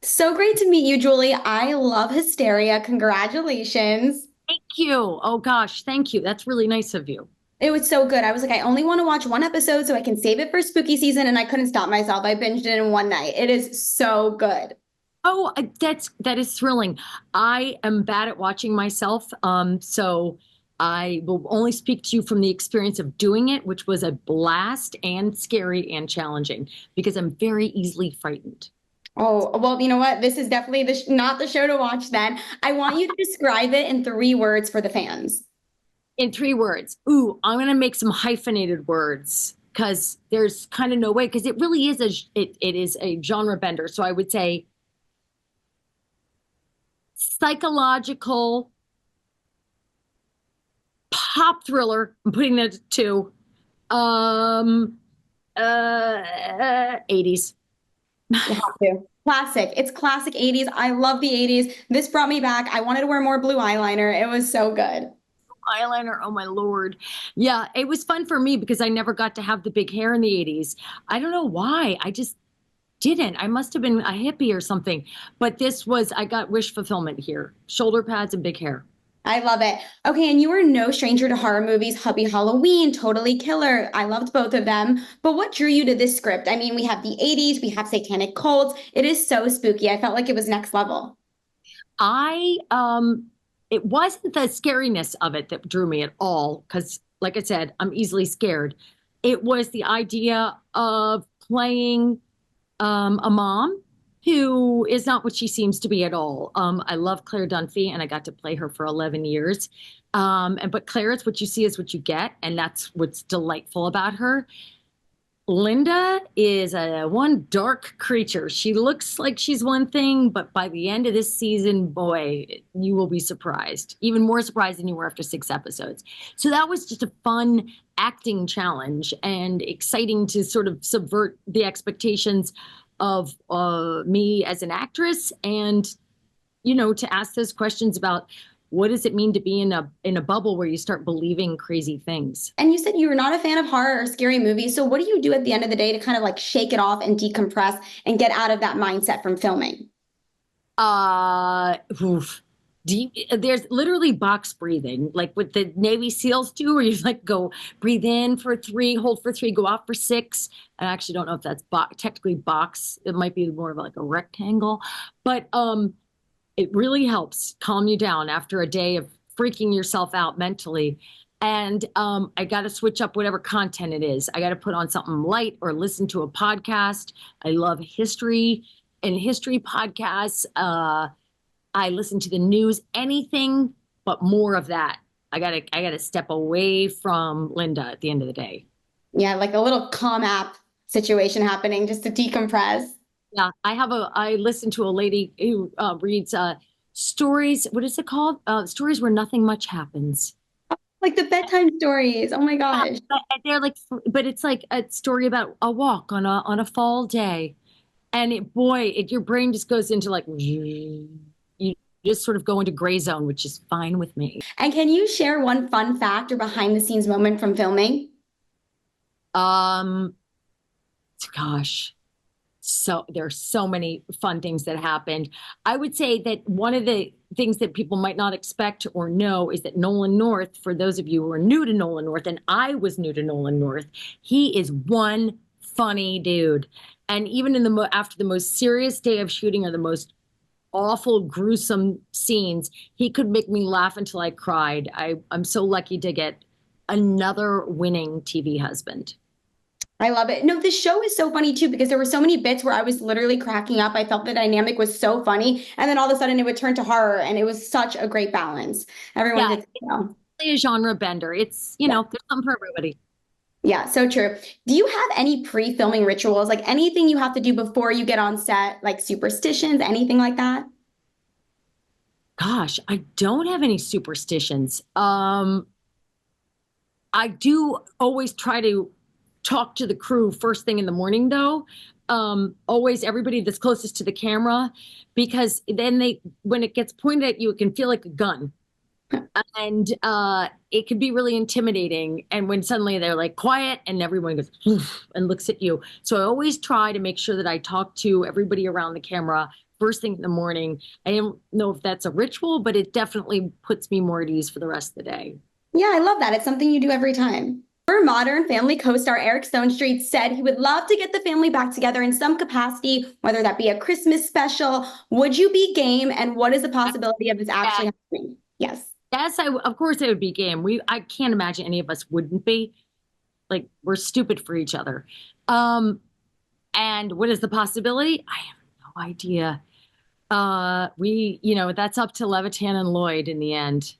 So great to meet you, Julie. I love Hysteria. Congratulations. Thank you. Oh gosh, thank you. That's really nice of you. It was so good. I was like, I only want to watch one episode so I can save it for spooky season, and I couldn't stop myself. I binged it in one night. It is so good. Oh, that is thrilling. I am bad at watching myself, so I will only speak to you from the experience of doing it, which was a blast and scary and challenging because I'm very easily frightened. Oh, well, you know what? This is definitely not the show to watch then. I want you to describe it in 3 words for the fans. In 3 words, ooh, I'm gonna make some hyphenated words because there's kind of no way because it really is it is a genre bender. So I would say psychological pop thriller. I'm putting that to um 80s. You have to. Classic. It's classic 80s. I love the 80s. This brought me back. I wanted to wear more blue eyeliner. It was so good. Eyeliner, oh my lord. Yeah, it was fun for me because I never got to have the big hair in the 80s. I don't know why. I just didn't. I must have been a hippie or something. But I got wish fulfillment here. Shoulder pads and big hair. I love it. Okay, and you were no stranger to horror movies. Hubby Halloween, Totally Killer. I loved both of them. But what drew you to this script? I mean, we have the 80s, we have satanic cults. It is so spooky. I felt like it was next level. I it wasn't the scariness of it that drew me at all because like I said, I'm easily scared. It was the idea of playing a mom who is not what she seems to be at all. I love Claire Dunphy and I got to play her for 11 years. But Claire, it's what you see is what you get, and that's what's delightful about her. Linda is a one dark creature. She looks like she's one thing, but by the end of this season, boy, you will be surprised. Even more surprised than you were after 6 episodes. So that was just a fun acting challenge and exciting to sort of subvert the expectations of me as an actress and to ask those questions about what does it mean to be in a bubble where you start believing crazy things. And you said you were not a fan of horror or scary movies. So what do you do at the end of the day to kind of like shake it off and decompress and get out of that mindset from filming? Oof. There's literally box breathing, like what the Navy SEALs do, where you like go breathe in for 3, hold for 3, go out for 6. I actually don't know if that's technically box. It might be more of like a rectangle, but it really helps calm you down after a day of freaking yourself out mentally. And I got to switch up whatever content it is. I got to put on something light or listen to a podcast. I love history podcasts. I listen to the news, anything but more of that. I gotta step away from Linda at the end of the day. Yeah, like a little calm app situation happening just to decompress. Yeah, I listen to a lady who reads stories. What is it called? Stories where nothing much happens. Like the bedtime stories. Oh my Yeah, gosh. they're like, but it's like a story about a walk on a fall day, and your brain just goes into like you just sort of go into gray zone, which is fine with me. And can you share one fun fact or behind the scenes moment from filming? Um, Gosh. So there are so many fun things that happened. I would say that one of the things that people might not expect or know is that Nolan North, for those of you who are new to Nolan North, and I was new to Nolan North, he is one funny dude. And even after the most serious day of shooting or the most awful, gruesome scenes, he could make me laugh until I cried. I'm so lucky to get another winning TV husband. I love it. No, this show is so funny too because there were so many bits where I was literally cracking up. I felt the dynamic was so funny. And then all of a sudden it would turn to horror and it was such a great balance. Everyone Yeah, hits, you know. a genre bender. Yeah. There's something for everybody. Yeah, so true. Do you have any pre-filming rituals, like anything you have to do before you get on set, like superstitions, anything like that? Gosh, I don't have any superstitions. I do always try to talk to the crew first thing in the morning, though. Always everybody that's closest to the camera, because then when it gets pointed at you, it can feel like a gun. And it can be really intimidating. And when suddenly they're like quiet and everyone goes and looks at you. So I always try to make sure that I talk to everybody around the camera first thing in the morning. I don't know if that's a ritual, but it definitely puts me more at ease for the rest of the day. Yeah, I love that. It's something you do every time. Our Modern Family co-star Eric Stonestreet said he would love to get the family back together in some capacity, whether that be a Christmas special. Would you be game? And what is the possibility of this actually happening? Yes. Yes, of course it would be game. I can't imagine any of us wouldn't be. Like we're stupid for each other. Um, and what is the possibility? I have no idea. That's up to Levitan and Lloyd in the end.